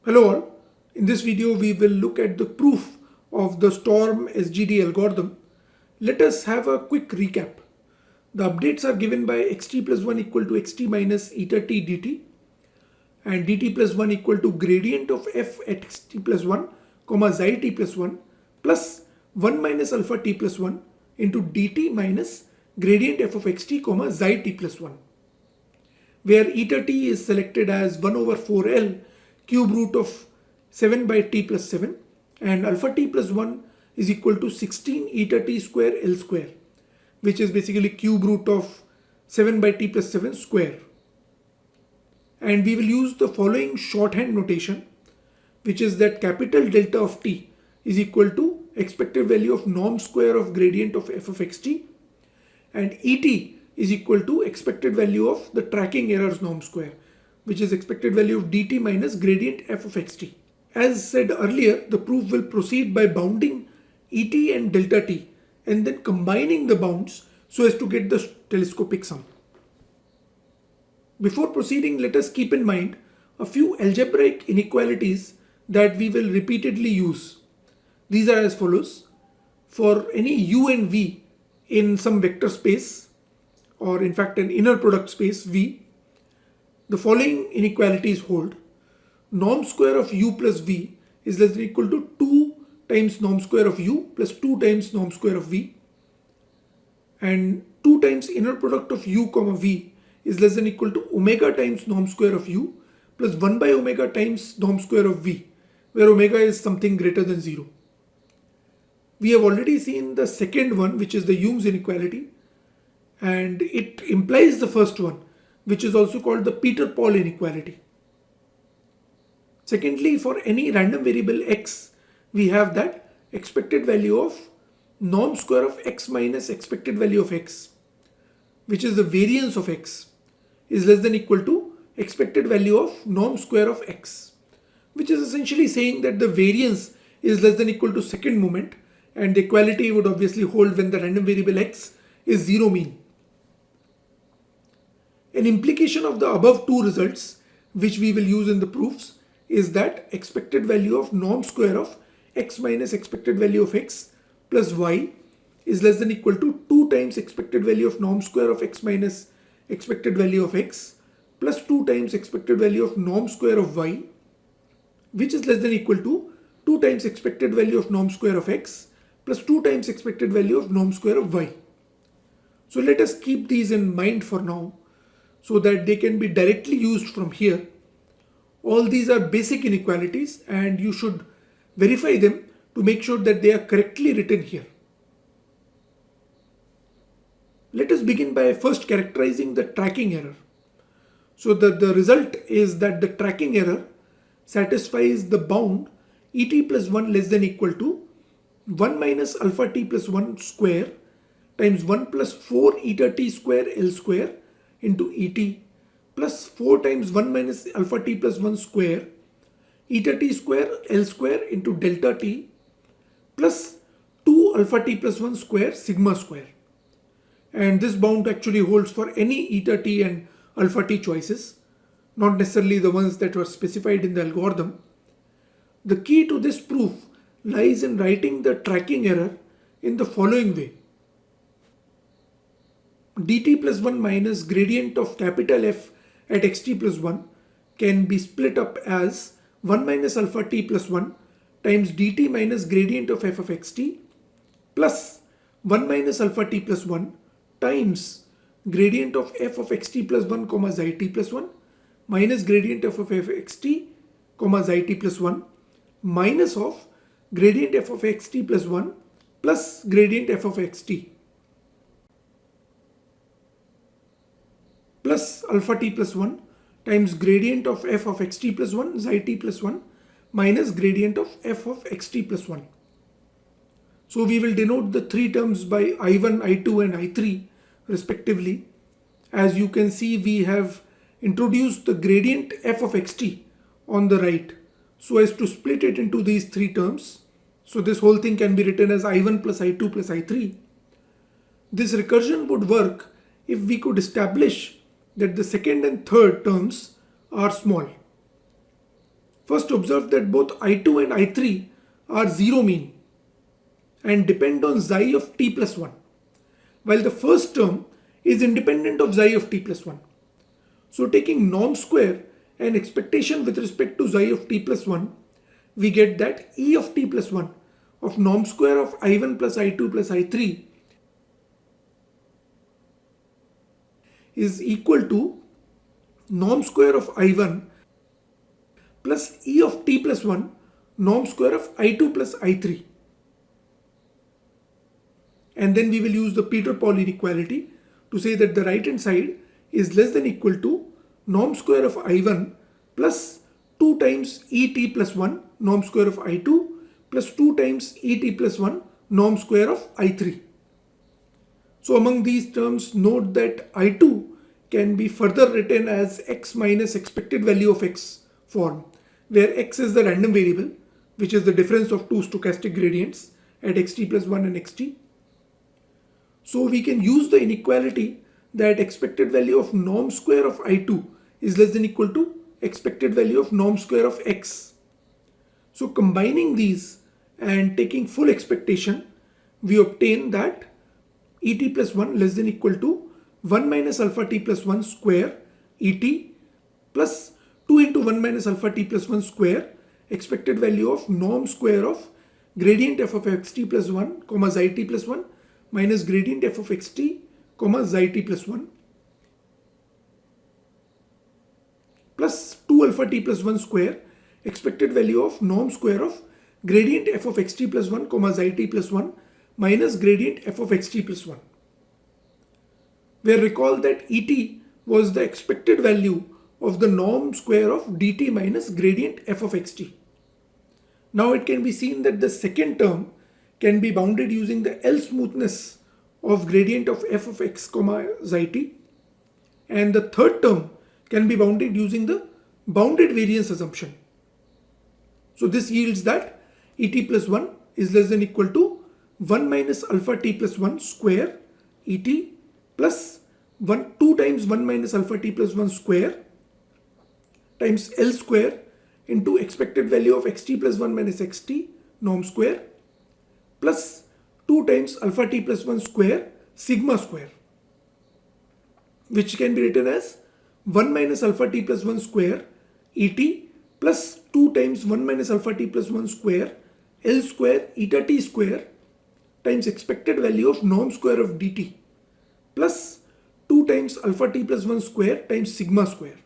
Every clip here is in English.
Hello all, in this video we will look at the proof of the storm SGD algorithm. Let us have a quick recap. The updates are given by xt plus 1 equal to xt minus eta t dt and dt plus 1 equal to gradient of f at xt plus 1 comma xi t plus 1 plus 1 minus alpha t plus 1 into dt minus gradient f of xt comma xi t plus 1, where eta t is selected as 1 over 4l cube root of 7 by t plus 7 and alpha t plus 1 is equal to 16 eta t square l square, which is basically cube root of 7 by t plus 7 square. And we will use the following shorthand notation, which is that capital delta of t is equal to expected value of norm square of gradient of f of xt, and et is equal to expected value of the tracking errors norm square, which is expected value of dt minus gradient f of xt. As said earlier, the proof will proceed by bounding et and delta t and then combining the bounds so as to get the telescopic sum. Before proceeding, let us keep in mind a few algebraic inequalities that we will repeatedly use. These are as follows. For any u and v in some vector space, or in fact an inner product space v, the following inequalities hold. Norm square of u plus v is less than or equal to 2 times norm square of u plus 2 times norm square of v, and 2 times inner product of u comma v is less than or equal to omega times norm square of u plus 1 by omega times norm square of v, where omega is something greater than 0. We have already seen the second one, which is the Young's inequality, and it implies the first one, which is also called the Peter-Paul inequality. Secondly, for any random variable x, we have that expected value of norm square of x minus expected value of x, which is the variance of x, is less than or equal to expected value of norm square of x, which is essentially saying that the variance is less than or equal to second moment, and the equality would obviously hold when the random variable x is zero mean. An implication of the above two results, which we will use in the proofs, is that expected value of norm square of x minus expected value of x plus y is less than or equal to 2 times expected value of norm square of x minus expected value of x plus 2 times expected value of norm square of y, which is less than or equal to 2 times expected value of norm square of x plus 2 times expected value of norm square of y. So let us keep these in mind for now so that they can be directly used from here. All these are basic inequalities and you should verify them to make sure that they are correctly written here. Let us begin by first characterizing the tracking error. So the result is that the tracking error satisfies the bound et plus 1 less than or equal to 1 minus alpha t plus 1 square times 1 plus 4 eta t square l square into et plus 4 times 1 minus alpha t plus 1 square eta t square l square into delta t plus 2 alpha t plus 1 square sigma square. And this bound actually holds for any eta t and alpha t choices, not necessarily the ones that were specified in the algorithm. The key to this proof lies in writing the tracking error in the following way. dt plus 1 minus gradient of capital F at xt plus 1 can be split up as 1 minus alpha t plus 1 times dt minus gradient of f of xt plus 1 minus alpha t plus 1 times gradient of f of xt plus 1 comma xi t plus 1 minus gradient f of xt comma xi t plus 1 minus of gradient f of xt plus 1 plus gradient f of xt plus alpha t plus 1 times gradient of f of xt plus 1 xi t plus 1 minus gradient of f of xt plus 1. So we will denote the three terms by I1, I2 and I3 respectively. As you can see, we have introduced the gradient f of xt on the right so as to split it into these three terms. So this whole thing can be written as I1 plus I2 plus I3. This recursion would work if we could establish that the second and third terms are small. First observe that both I2 and I3 are zero mean and depend on xi of t plus 1, while the first term is independent of xi of t plus 1. So taking norm square and expectation with respect to xi of t plus 1, we get that e of t plus 1 of norm square of I1 plus I2 plus I3 is equal to norm square of I1 plus e of t plus 1 norm square of I2 plus I3. And then we will use the Peter-Paul inequality to say that the right hand side is less than equal to norm square of I1 plus 2 times et plus 1 norm square of I2 plus 2 times et plus 1 norm square of I3. So among these terms, note that I2 can be further written as x minus expected value of x form, where x is the random variable, which is the difference of two stochastic gradients at xt plus 1 and xt. So we can use the inequality that expected value of norm square of I2 is less than equal to expected value of norm square of x. So combining these and taking full expectation, we obtain that et plus 1 less than equal to 1 minus alpha t plus 1 square et plus 2 into 1 minus alpha t plus 1 square expected value of norm square of gradient f of xt plus 1 comma xi t plus 1 minus gradient f of xt comma xi t plus 1 plus 2 alpha t plus 1 square expected value of norm square of gradient f of xt plus 1 comma xi t plus 1 minus gradient f of xt plus 1. Where recall that et was the expected value of the norm square of dt minus gradient f of xt. Now it can be seen that the second term can be bounded using the L smoothness of gradient of f of x comma xi t, and the third term can be bounded using the bounded variance assumption. So this yields that et plus 1 is less than equal to 1 minus alpha t plus 1 square et plus 2 times 1 minus alpha t plus 1 square times L square into expected value of xt plus 1 minus xt norm square plus 2 times alpha t plus 1 square sigma square, which can be written as 1 minus alpha t plus 1 square et plus 2 times 1 minus alpha t plus 1 square L square eta t square times expected value of norm square of dt plus 2 times alpha t plus 1 square times sigma square.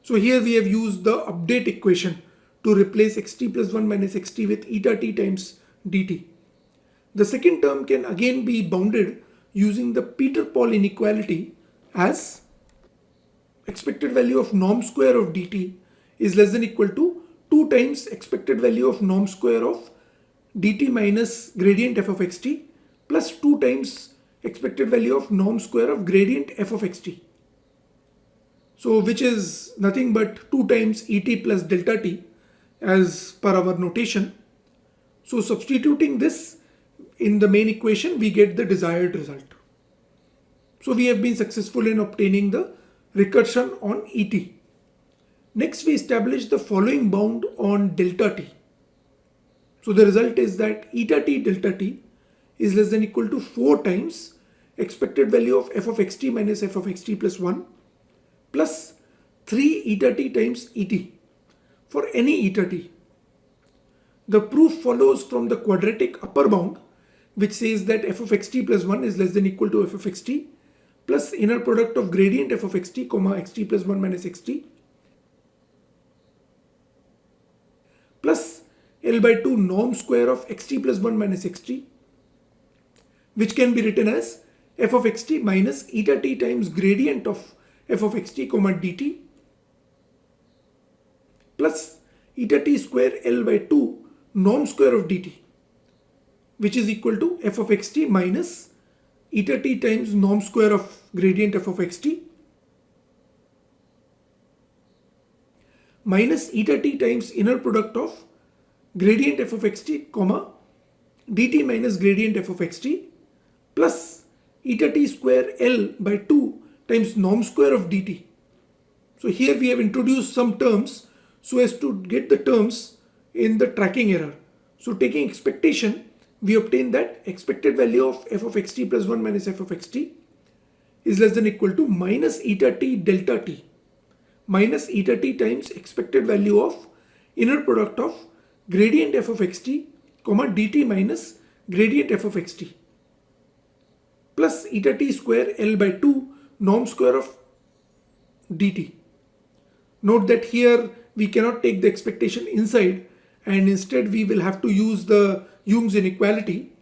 So here we have used the update equation to replace xt plus 1 minus xt with eta t times dt. The second term can again be bounded using the Peter-Paul inequality as expected value of norm square of dt is less than equal to 2 times expected value of norm square of dt minus gradient f of xt plus 2 times expected value of norm square of gradient f of xt. So which is nothing but 2 times et plus delta t as per our notation. So substituting this in the main equation, we get the desired result. So we have been successful in obtaining the recursion on et. Next, we establish the following bound on delta t. So the result is that eta t delta t is less than equal to 4 times expected value of f of xt minus f of xt plus 1 plus 3 eta t times et for any eta t. The proof follows from the quadratic upper bound, which says that f of xt plus 1 is less than equal to f of xt plus inner product of gradient f of xt comma xt plus 1 minus xt plus L by 2 norm square of xt plus 1 minus xt, which can be written as f of xt minus eta t times gradient of f of xt comma dt plus eta t square L by 2 norm square of dt, which is equal to f of xt minus eta t times norm square of gradient f of xt minus eta t times inner product of gradient f of xt comma dt minus gradient f of xt plus eta t square L by 2 times norm square of dt. So here we have introduced some terms so as to get the terms in the tracking error. So taking expectation, we obtain that expected value of f of xt plus 1 minus f of xt is less than equal to minus eta t delta t minus eta t times expected value of inner product of gradient f of xt comma dt minus gradient f of xt plus eta t square L by 2 norm square of dt. Note that here we cannot take the expectation inside, and instead we will have to use the Young's inequality.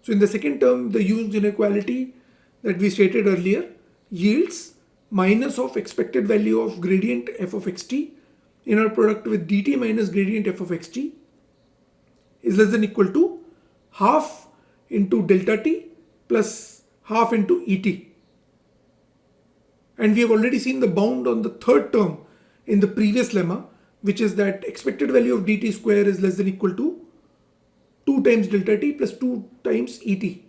So in the second term, the Young's inequality that we stated earlier yields minus of expected value of gradient f of xt inner product with dt minus gradient f of xt is less than equal to half into delta t plus half into et. And we have already seen the bound on the third term in the previous lemma, which is that expected value of dt square is less than equal to 2 times delta t plus 2 times et.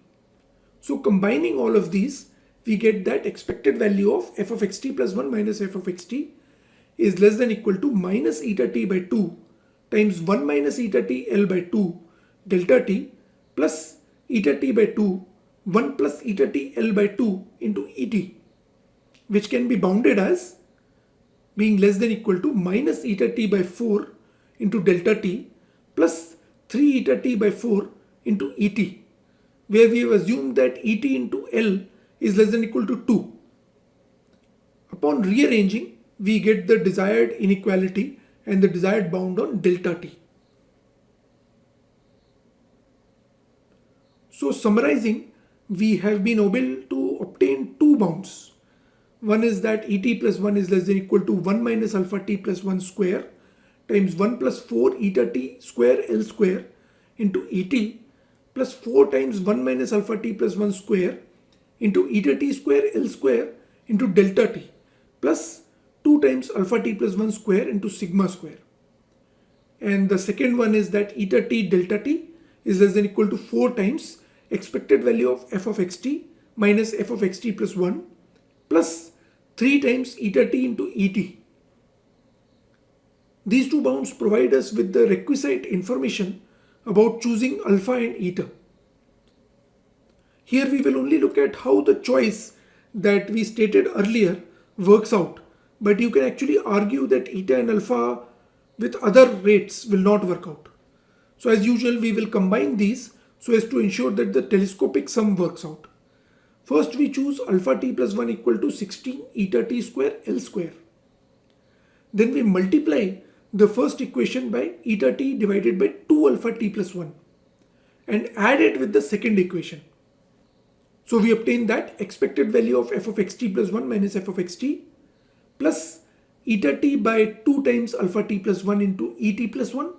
So combining all of these, we get that expected value of f of xt plus 1 minus f of xt is less than equal to minus eta t by 2 times 1 minus eta t L by 2 delta t plus eta t by 2 1 plus eta t L by 2 into et, which can be bounded as being less than equal to minus eta t by 4 into delta t plus 3 eta t by 4 into et, where we have assumed that et into L is less than equal to 2. Upon rearranging, we get the desired inequality and the desired bound on delta t. So summarizing, we have been able to obtain two bounds. One is that et plus 1 is less than equal to 1 minus alpha t plus 1 square times 1 plus 4 eta t square L square into et plus 4 times 1 minus alpha t plus 1 square into eta t square L square into delta t plus 2 times alpha t plus 1 square into sigma square. And the second one is that eta t delta t is less than equal to 4 times expected value of f of xt minus f of xt plus 1 plus 3 times eta t into et. These two bounds provide us with the requisite information about choosing alpha and eta. Here we will only look at how the choice that we stated earlier works out, but you can actually argue that eta and alpha with other rates will not work out. So as usual, we will combine these so as to ensure that the telescopic sum works out. First we choose alpha t plus 1 equal to 16 eta t square L square. Then we multiply the first equation by eta t divided by 2 alpha t plus 1 and add it with the second equation. So we obtain that expected value of f of xt plus 1 minus f of xt plus eta t by 2 times alpha t plus 1 into et plus 1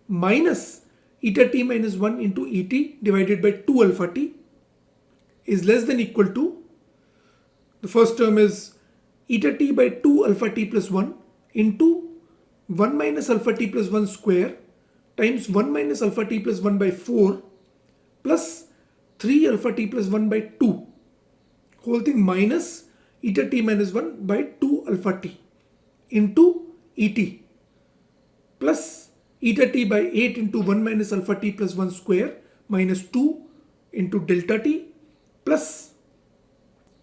minus eta t minus 1 into et divided by 2 alpha t is less than equal to, the first term is eta t by 2 alpha t plus 1 into 1 minus alpha t plus 1 square times 1 minus alpha t plus 1 by 4 plus 3 alpha t plus 1 by 2 whole thing minus eta t minus 1 by 2 alpha t into et plus eta t by 8 into 1 minus alpha t plus 1 square minus 2 into delta t plus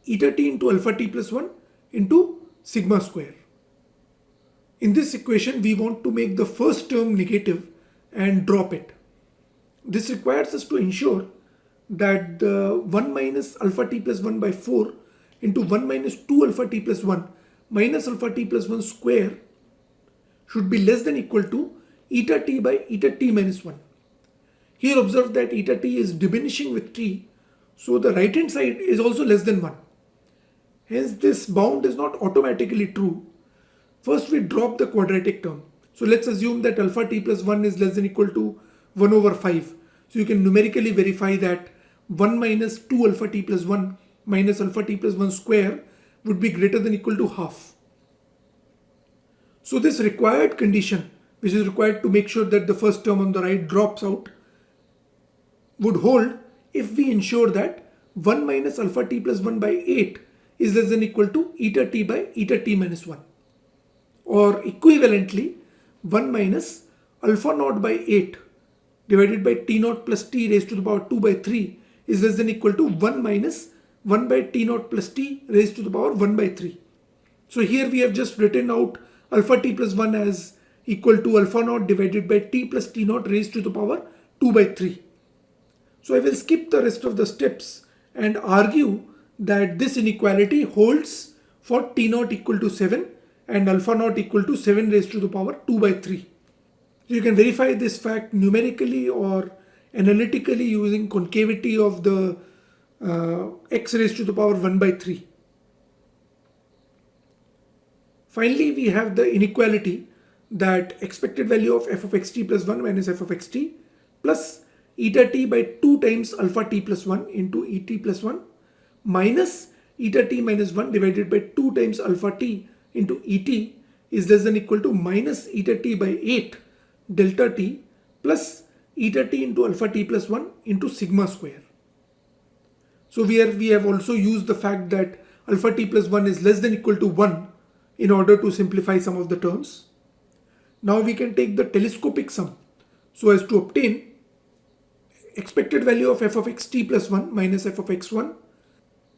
eta t into alpha t plus 1 into sigma square. In this equation, we want to make the first term negative and drop it. This requires us to ensure that the 1 minus alpha t plus 1 by 4 into 1 minus 2 alpha t plus 1 minus alpha t plus 1 square should be less than equal to eta t by eta t minus 1. Here observe that eta t is diminishing with t, so the right hand side is also less than 1. Hence this bound is not automatically true. First we drop the quadratic term. So let's assume that alpha t plus 1 is less than equal to 1 over 5. So you can numerically verify that 1 minus 2 alpha t plus 1 minus alpha t plus 1 square would be greater than equal to half. So this required condition, which is required to make sure that the first term on the right drops out, would hold if we ensure that 1 minus alpha t plus 1 by 8 is less than equal to eta t by eta t minus 1. Or equivalently, 1 minus alpha naught by 8 divided by t naught plus t raised to the power 2 by 3 is less than equal to 1 minus 1 by t naught plus t raised to the power 1 by 3. So here we have just written out alpha t plus 1 as equal to alpha naught divided by t plus t naught raised to the power 2 by 3. So I will skip the rest of the steps and argue that this inequality holds for t naught equal to 7 and alpha naught equal to 7 raised to the power 2 by 3. So you can verify this fact numerically or analytically using concavity of the x raised to the power 1 by 3. Finally, we have the inequality that expected value of f of xt plus 1 minus f of xt plus eta t by 2 times alpha t plus 1 into et plus 1 minus eta t minus 1 divided by 2 times alpha t into et is less than equal to minus eta t by 8 delta t plus eta t into alpha t plus 1 into sigma square. So we have also used the fact that alpha t plus 1 is less than equal to 1 in order to simplify some of the terms. Now we can take the telescopic sum so as to obtain expected value of f of xt plus 1 minus f of x1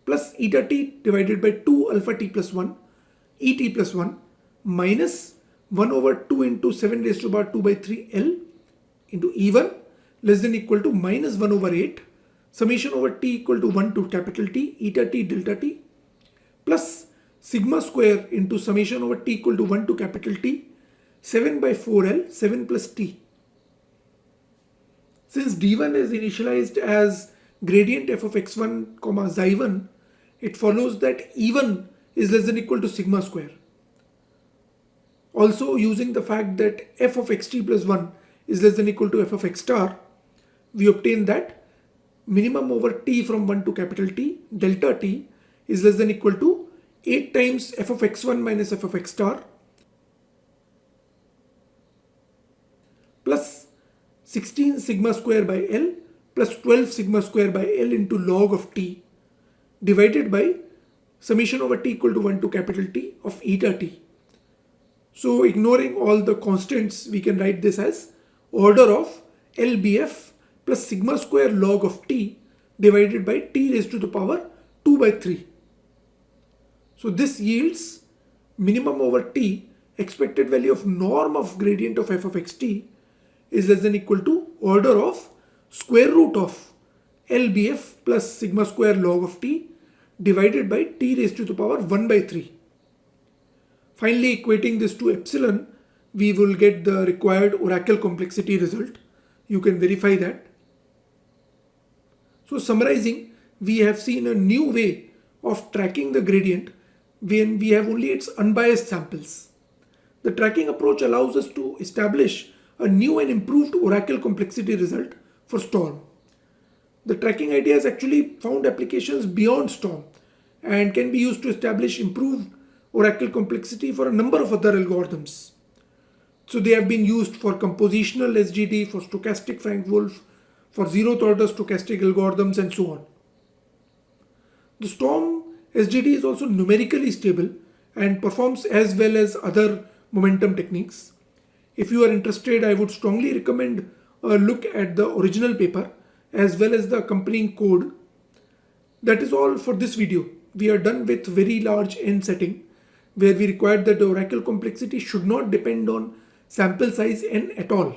plus eta t divided by 2 alpha t plus 1 et plus 1 minus 1 over 2 into 7 raised to the power 2 by 3 L into E1 less than equal to minus 1 over 8 summation over t equal to 1 to capital T eta t delta t plus sigma square into summation over t equal to 1 to capital T 7 by 4L 7 plus t. Since d1 is initialized as gradient f of x1 comma xi1, it follows that E1 is less than equal to sigma square. Also, using the fact that f of xt plus 1 is less than equal to f of x star, we obtain that minimum over t from 1 to capital T delta t is less than equal to 8 times f of x1 minus f of x star plus 16 sigma square by L plus 12 sigma square by L into log of t divided by summation over t equal to 1 to capital T of eta t. So ignoring all the constants, we can write this as order of LBF plus sigma square log of t divided by t raised to the power 2 by 3. So this yields minimum over t expected value of norm of gradient of f of xt is less than equal to order of square root of LBF plus sigma square log of t divided by t raised to the power 1 by 3. Finally, equating this to epsilon, we will get the required oracle complexity result. You can verify that. So summarizing, we have seen a new way of tracking the gradient when we have only its unbiased samples. The tracking approach allows us to establish a new and improved oracle complexity result for storm. The tracking idea has actually found applications beyond storm and can be used to establish improved oracle complexity for a number of other algorithms. So they have been used for compositional SGD, for stochastic Frank-Wolf, for zeroth order stochastic algorithms and so on. The storm SGD is also numerically stable and performs as well as other momentum techniques. If you are interested, I would strongly recommend a look at the original paper as well as the accompanying code. That is all for this video. We are done with very large n setting, where we required that the oracle complexity should not depend on sample size n at all.